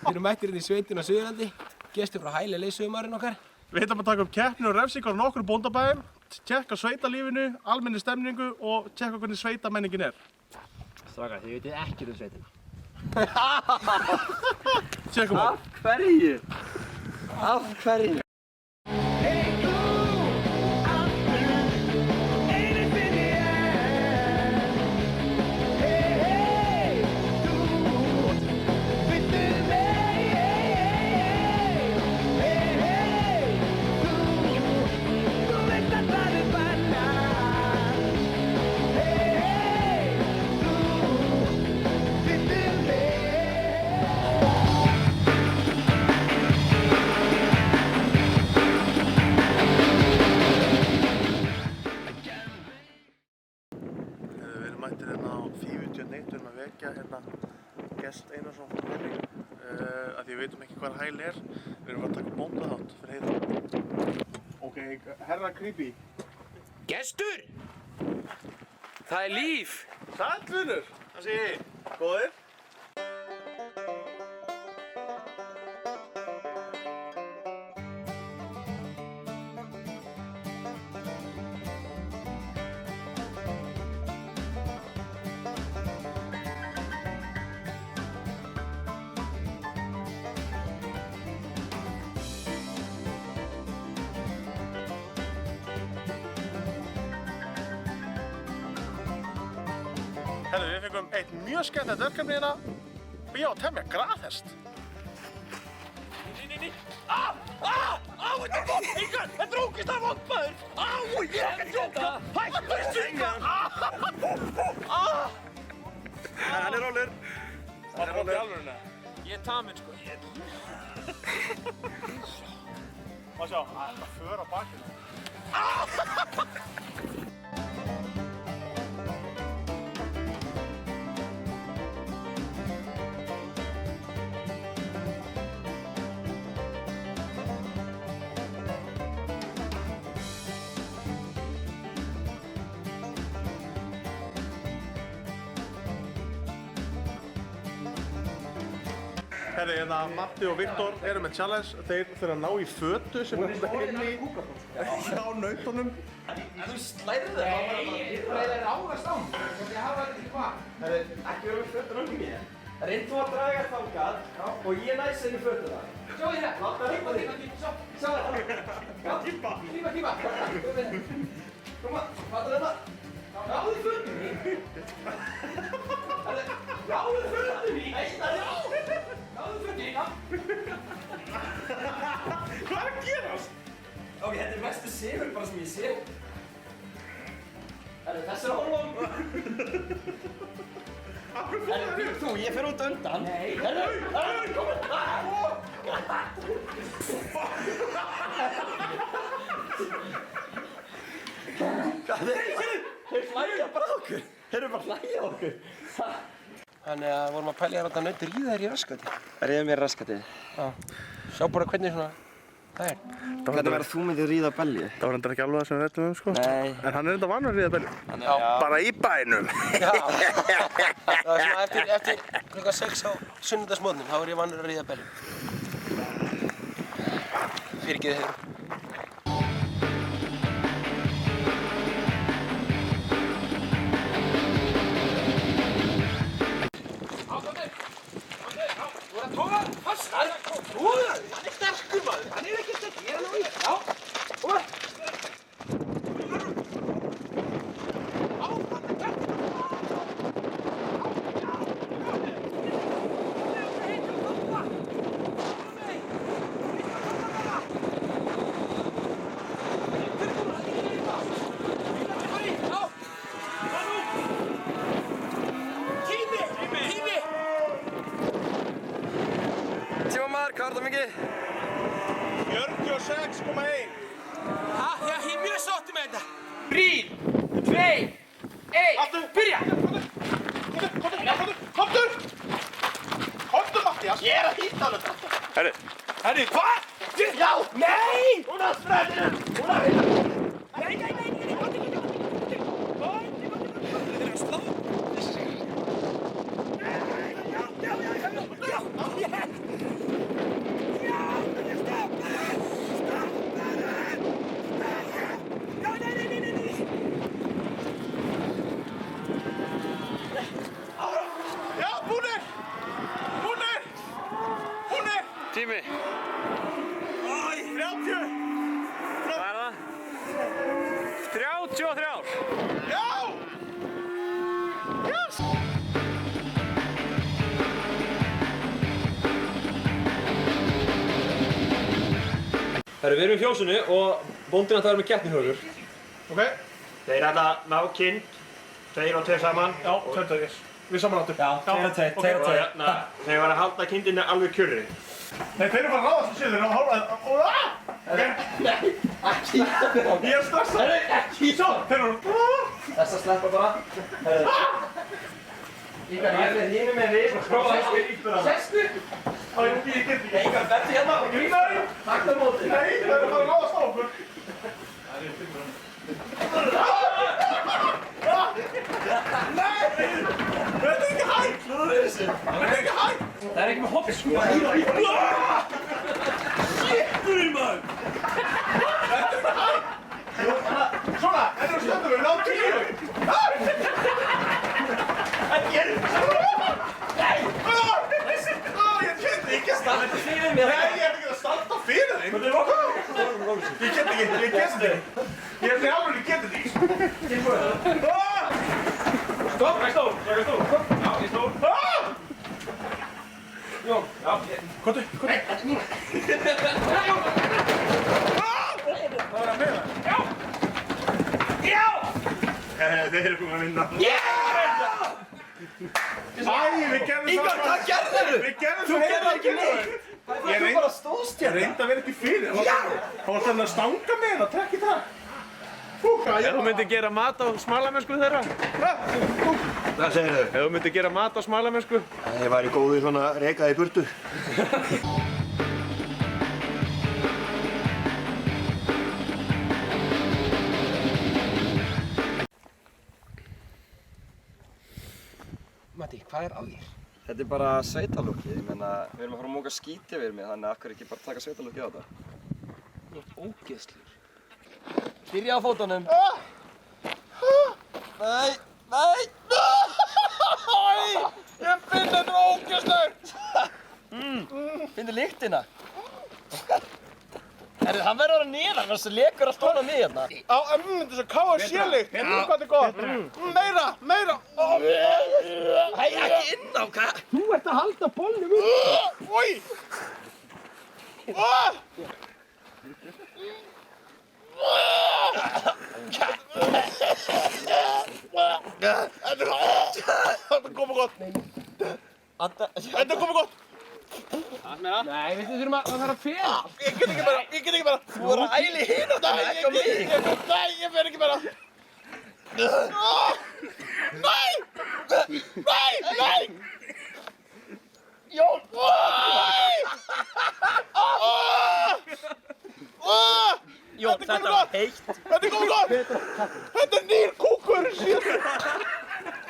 Við erum mættir hérna í sveitin á Suðurlandi, gestur frá Hæli leiðsögumaðurinn okkar. Við ætlum að taka upp keppni og refsingar á nokkrum bóndabæjum, tjekka sveitalífinu, almenni stemningu og tjekka hvernig sveitamenningin er. Strákar, þið vitið ekkert sveitina. Tjekkum á. Af hverju? Af hverju? Mættir hérna á Fífutjörn 1, við erum að vekja hérna Gest Einarsson frá Hæli af því við veitum ekki hvað Hæli er. Við erum að taka bóndaþátt fyrir Heiðar. Ok, herra creepy. Gestur! Það er líf! Sæll vinur! Það sé ég. Góðir? Herðu, við fengum eitt mjög skemmtilegt verkefni hérna og ég á að temja graðhest. Nei. Þetta er vond! Ingar, þetta er ógeðslega vond, maður! Ég er ekki að djóka! Hættu að syngja! Hann er rólur. Það er vond í alvöruna. Ég er taminn sko. Má sjá, það er bara för á bakinu. Herri, hérna Matti og Viktor eru með challenge. Þeir þurfa að ná í fötu sem er inni á nautunum. Þú slæðir það. Það er árast á mig. Ég hafa þetta í hvað? Herri, ekki vera með fötuna á mig. Reynd þú að draga þangað og ég næs henni fötuna. Sjáu þér það. Láta það Tíma. Sjáu það. Tíma. Koma, fattu þetta? Náðu fötunni. Náðu fötunni! Náðu fötunni. Hvað er að gerast? Ok, þetta er mestu sigur bara sem ég sé. Þessi er hólum. Þú, ég fer út undan. Nei. Kom Hvað er það? Þeir hlæja bara á okkur. Þeir eru bara hlæja á okkur. Þannig að vorum að pælja að láta nautir ríða þér í raskatið. Ríða mér raskatið. Já. Sjá bara hvernig svona það er. Hvernig verður þú myndið ríða belju? Það var reyndar ekki alveg það sem við rættum sko. Nei. En hann er reyndar vanur að ríða belju. Já. Bara í bænum. Já. Það er svona eftir klukkan 6 á sunnudagsmorgnum, þá er ég vanur að ríða belju. Fyrirgefðu þér. Hann er sterkur maður, hann er ekki sterkur, ég er alveg í. Já, koma. Já, hann er sterkur. Hvað var það mikið? 46,1. Já, ég er mjög sáttur með þetta. 3, 2, 1, byrja! Komdu, Mattías! Ég er að hýta hann þetta. Herri, hvað? Já! Nei! Hún á spræðinu! Hún á hérna! Nei, þeir eru að slá. Já. tími? 30! Hvað er það? 33! Já! Yes! Herru, við erum í fjósinu og bóndinn ætlar að vera með keppnihörur. Ok. Þeir ætla að ná kinn, 2 og 2 saman. Já, 2 Við samanáttum. Já, 2 og 2, 2 og 2. Þeir var að halda kindinni alveg kjurri. Nei, þeir eru bara að ráða þessu síður og hálfa... Ok. Nei, ekki. Ég er stressað. Herru, ekki. Svo, þeir eru... Þess að sleppa bara. Herru. Ígar, ég er með hínu með við. Sestu. Ég get ekki. Ígar, verði hérna og grípa. Takk það móti. Nei, þeir eru bara að ráðast á okkur. Nei! Þetta er ekki hægt! Slúður þessu. Þetta er ekki hægt! Það er ekki með hopp, sko. Shitturinn, maður! Þetta er ekki hægt! Svona, þetta er stundum við, náðu 10! Það gerir það. Nei! Ég get ekki að standa fyrir mér. Nei, ég er ekki að standa fyrir þeim! Hvað er það? Ég get ekki. Ég er alveg, ég get ekki. Stopp, ég stór. Já, ég stór. Jón, já. Kottu. Nei, þetta er mín. Það er að meina. Já! Þeir eru komið að vinna. Æ, við gerðum það. Ígar, hvað gerðirðu? Við gerðum Þú gerðir ekki neitt. Ég Þú bara stóðst Ég reyndi að vera ekki fyrir. Já! Það var þannig að stanga með það, trekk í það. Ef þú myndir gera mat á smalamennsku þeirra? Hvað segir þau? Ef þú myndir gera mat á smalamennsku? Ég væri góð í svona rekaði burtu. Matti, hvað er á þér? Þetta er bara sveitalúkið, ég meina, við erum að fara að móka skíti yfir mig, þannig að akkur ekki bara taka sveitalúkið á þetta. Þú ert ógeðslur. Byrja á fótunum. Nei, nei, nei! Ég finn þetta ógeðslur! Finnur lyktina? Herru, hann verður að vera neðan, þannig að lekur allt ofan á mig hérna. Þetta er svo KFC-lykt. Hvað þetta er gott. Meira, meira. Hei, ekki inn á, hvað? Þú ert að halda bollum upp. Oj! Þetta komið gott. Þetta komið gott. Nei, við þurfum að fara að fela. Ég get ekki bara. Þú voru að æli hinn á það, ekki á mig. Nei, ég fer ekki bara. Nei! Nei! Jón! Jón, þetta var heitt. Þetta er komið gott! Þetta er nýr kúkur! Shit! Ég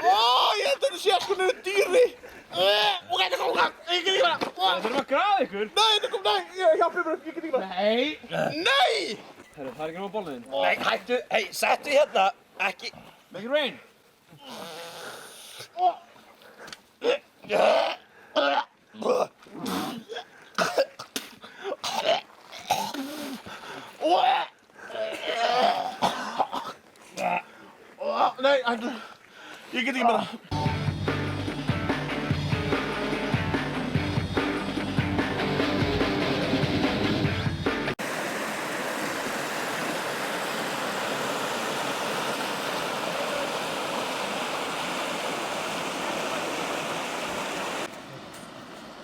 held að þetta sé sko niður dýri! Og þetta er komið gott! Ég get ekki bara! Það þurfum að grafa ykkur. Nei, þetta kom, nei! Hjálpið mér, ég get ekki bara! Nei! Nei! Herru, það er ekki náma bolluðinn. Nei, hættu, hei, settu hérna, ekki. Make it rain. Nei, ég get ekki bara!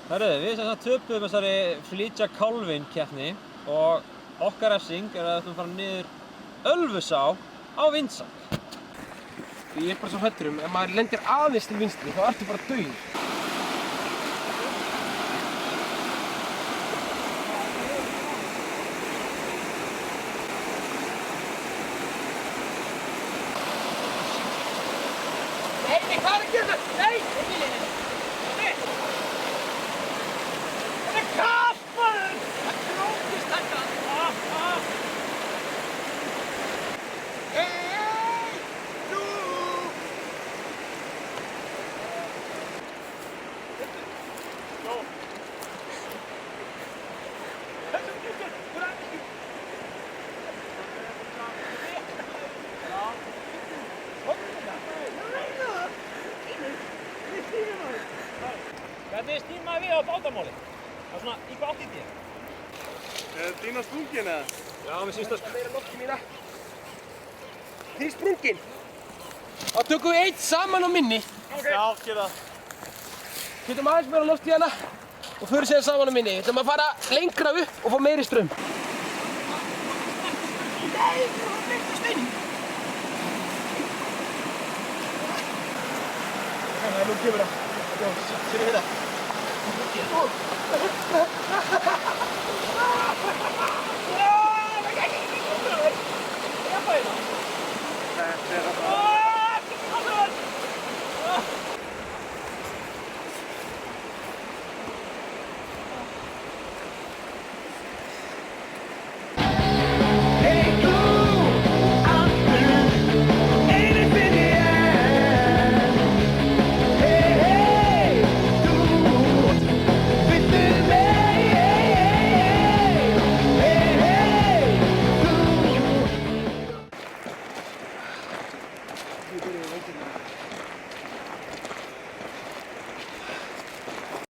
Herru, við sem sagt töpuðum þessari Flytja Kálfinn keppni og okkar refsing er að við ætlum að fara niður Ölfusá á Vindsand. Ég er bara svo hræddur ef maður lendir aðeins til vinstri, þá ertu bara dauður. Nei, hvað er að gera þetta? Nei! Þetta er kalt, maður! Þetta er ógeðst þetta! Hvernig snýr maður við á bátamáli? Það er svona, í hvað átt í því? Er dýna sprungin eða? Já, mér syns það sko. Meira lofti mína. Þið sprungin. Þá tökum við eitt saman á minni. Já, gera það. Getum aðeins meira loft í hana og förum síðan saman á minni. Við ætlum að fara lengra upp og fá meiri straum. Nei, það var fyrstast inn. Nú kemur það. Sérðu þetta?